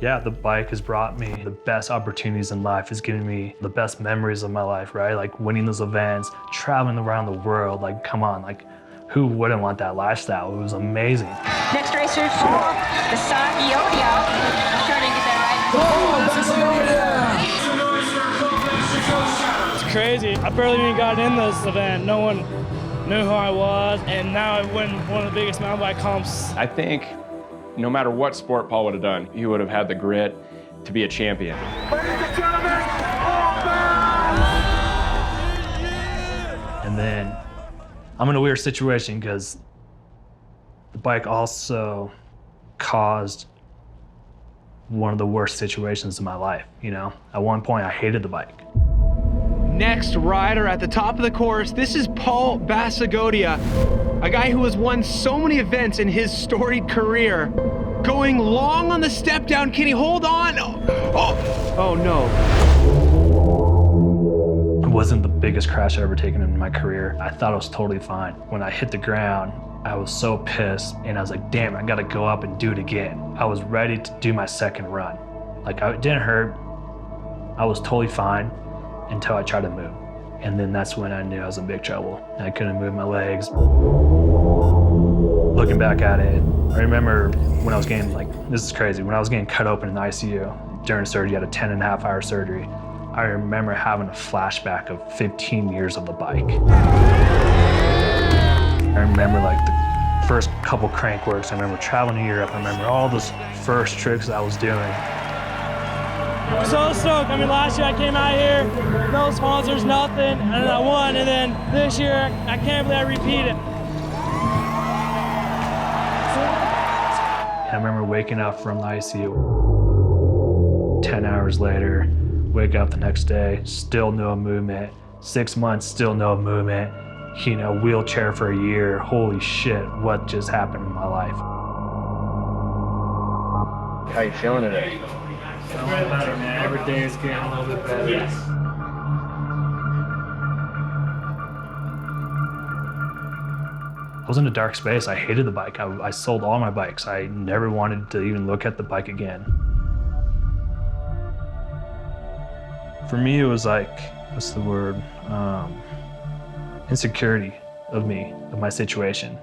Yeah, the bike has brought me the best opportunities in life. It's given me the best memories of my life, right? Like winning those events, traveling around the world. Like, come on, like, who wouldn't want that lifestyle? It was amazing. Next racer, Paul Basagoitia. I'm trying to get that right. It's crazy. I barely even got in this event. No one knew who I was, and now I win one of the biggest mountain bike comps. I think no matter what sport Paul would have done, he would have had the grit to be a champion. And then I'm in a weird situation because the bike also caused one of the worst situations in my life, you know? At one point, I hated the bike. Next rider at the top of the course, this is Paul Basagoitia, a guy who has won so many events in his storied career. Going long on the step down, can he hold on? Oh no. It wasn't the biggest crash I've ever taken in my career. I thought it was totally fine. When I hit the ground, I was so pissed and I was like, damn, I gotta go up and do it again. I was ready to do my second run. Like, it didn't hurt. I was totally fine until I tried to move. And then that's when I knew I was in big trouble. I couldn't move my legs. Looking back at it, I remember when I was getting, like, this is crazy, when I was getting cut open in the ICU during surgery, I had a 10.5-hour surgery. I remember having a flashback of 15 years of the bike. I remember like the first couple crank works. I remember traveling to Europe. I remember all those first tricks I was doing. I'm so stoked. I mean, last year I came out here, no sponsors, nothing, and I won. And then this year, I can't believe I repeated. I remember waking up from the ICU 10 hours later, wake up the next day, still no movement. 6 months, still no movement. You know, wheelchair for a year. Holy shit, what just happened in my life? How you feeling today? Feeling better, man. Every day is getting a little bit better. I was in a dark space. I hated the bike. I sold all my bikes. I never wanted to even look at the bike again. For me, it was like, what's the word? Insecurity of me, of my situation.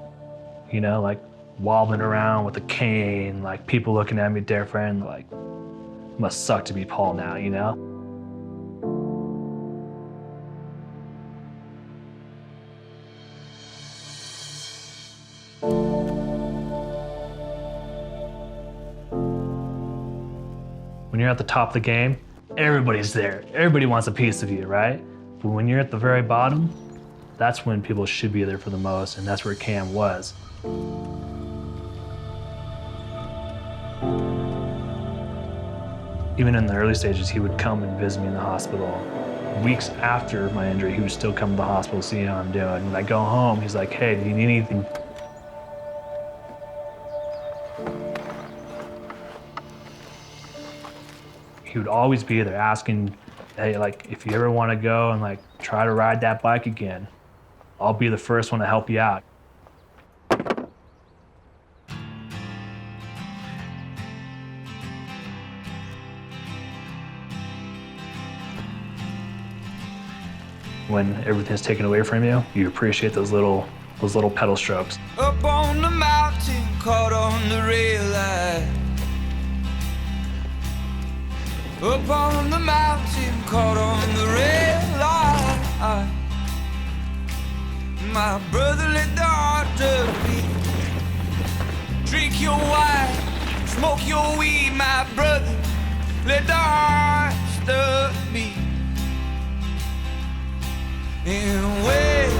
You know, like wobbling around with a cane, like people looking at me different, like, must suck to be Paul now, you know? When you're at the top of the game, everybody's there. Everybody wants a piece of you, right? But when you're at the very bottom, that's when people should be there for the most, and that's where Cam was. Even in the early stages, he would come and visit me in the hospital. Weeks after my injury, he would still come to the hospital, see how I'm doing. When I go home, he's like, hey, do you need anything? He would always be there asking, hey, like, if you ever want to go and like try to ride that bike again, I'll be the first one to help you out. When everything's taken away from you, you appreciate those little pedal strokes. Up on the mountain, caught on the rail line. Up on the mountain, caught on the rail line. My brother, let the heart beat. Drink your wine, smoke your weed, my brother, let the heart beat. And wear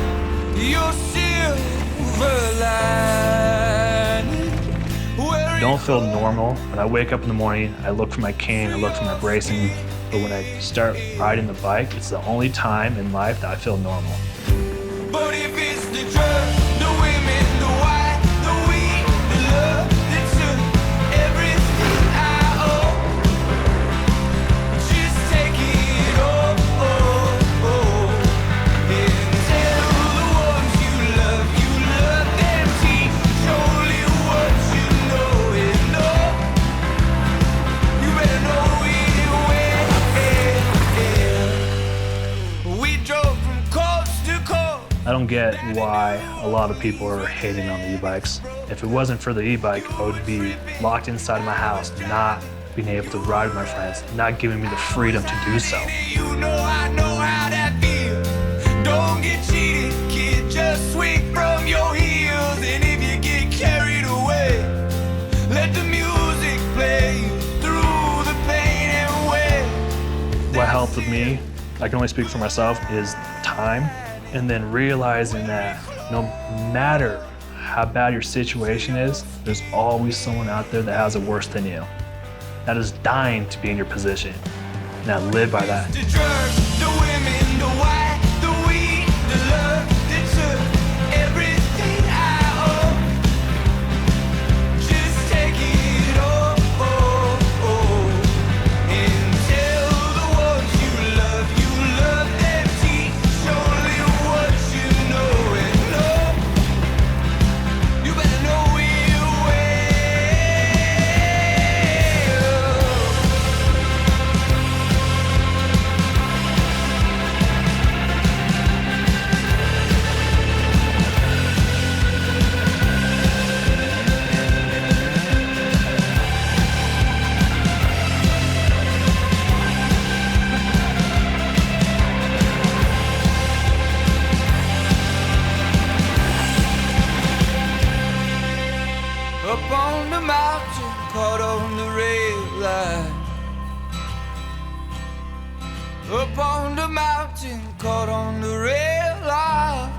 your silver lining. Don't feel normal. When I wake up in the morning, I look for my cane, I look for my bracing. But when I start riding the bike, it's the only time in life that I feel normal. But if it's the drugs, the women, the wine, the weed, the love that took everything I owe, just take it all, and tell the ones you love them, teach only what you know and know. You I don't get why a lot of people are hating on the e-bikes. If it wasn't for the e-bike, I would be locked inside my house, not being able to ride with my friends, not giving me the freedom to do so. You know I know how that feels. Don't get cheated, kid, just swing from your heels. And if you get carried away, let the music play you through the pain and way. What helped with me, I can only speak for myself, is time. And then realizing that no matter how bad your situation is, there's always someone out there that has it worse than you, that is dying to be in your position. And I live by that. The drugs, the women, the wine, the weed, the love that took everything I own. Just take it all, and tell the ones you love them, teach only what you know, and know, you better know your way. Up on the mountain, caught on the red line. Up on the mountain, caught on the red line.